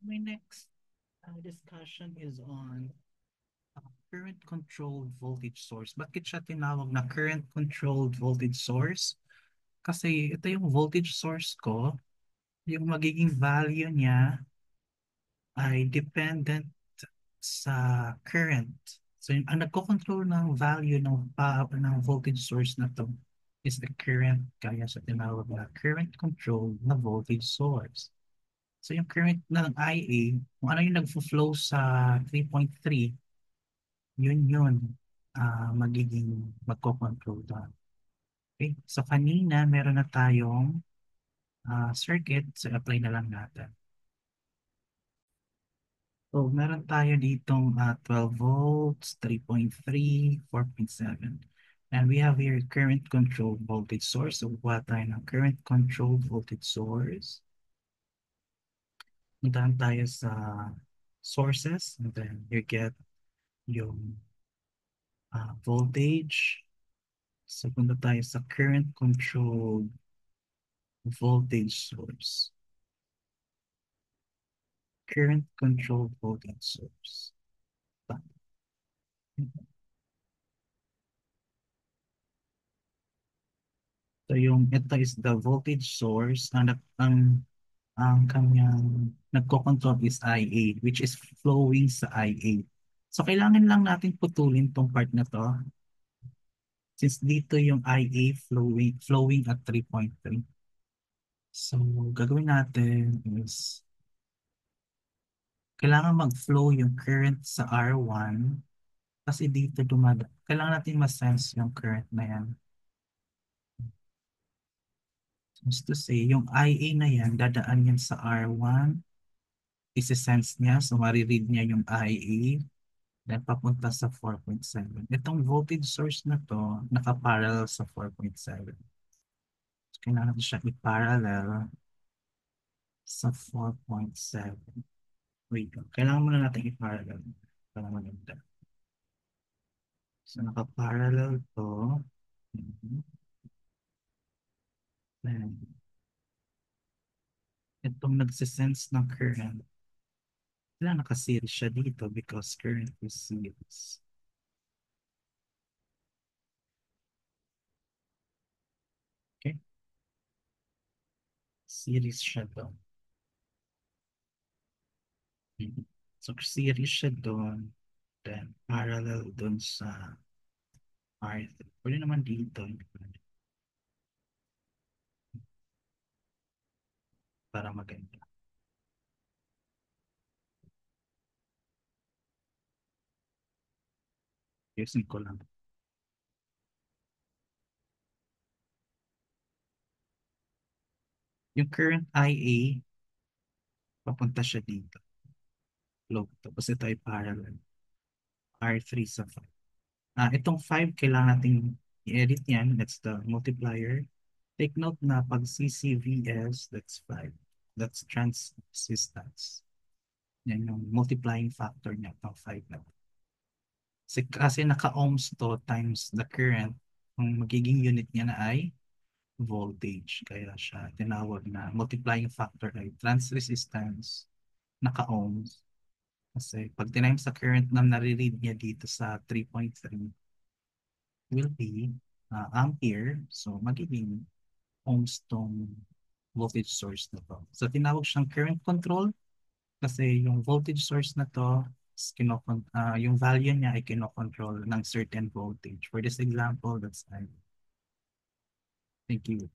My next discussion is on current controlled voltage source. Bakit siya tinawag na current controlled voltage source? Kasi ito yung voltage source ko, yung magiging value niya ay dependent sa current. So yung, ang nagko-control ng value ng voltage source na to is the current, kaya sa tinawag na current controlled na voltage source. So yung current ng IA, kung ano yung nagfo-flow sa 3.3, yun magiging magko-control doon. Okay? So kanina meron na tayong circuit, so apply na lang natin. So meron tayo ditong 12 volts, 3.3, 4.7. And we have here current controlled voltage source. So kuha tayo ng current controlled voltage source. Puntahan tayo sa sources and then you get yung voltage. So punta tayo sa current controlled voltage source. Current controlled voltage source. So yung ito is the voltage source. Ang kanyang nagko-control is IA, which is flowing sa IA. So kailangan lang natin putulin tong part na to since dito yung IA flowing at 3.3. So gagawin natin is kailangan mag-flow yung current sa R1 kasi dito kailangan natin ma-sense yung current na yan. Means to say, yung IA na yan, dadaan yan sa R1, isi-sense niya, so mariread niya yung IA, then papunta sa 4.7. Itong voltage source na to, nakaparallel sa 4.7. So, kailangan natin siya i-parallel sa 4.7. Wait, kailangan muna natin i-parallel para maganda. So, nakaparallel to. Mhm. Then, itong nagsisense ng current, kailangan nakaseries siya dito because current is series. Okay? Series siya doon. Mhm. So, series siya doon. Then, parallel doon sa R3. Pwede naman dito. Para maganda. Ayusin ko lang. Yung current IA, papunta siya dito. Low. Tapos ito ay parallel. R3 sa 5. Itong 5, kailangan natin i-edit yan. That's the multiplier. Take note na pag CCVS, that's 5. That's transistance. Yan yung multiplying factor niya, itong 5 na. Kasi naka-ohms to times the current, ang magiging unit niya na ay voltage. Kaya siya tinawag na multiplying factor ay trans resistance, naka-ohms. Kasi pag tinimes sa current na nare-read niya dito sa 3.3 will be ampere. So magiging ohms tong voltage source na to. So tinawag siyang current control kasi yung voltage source na to yung value niya ay kinokontrol ng certain voltage. For this example, that's I. Thank you.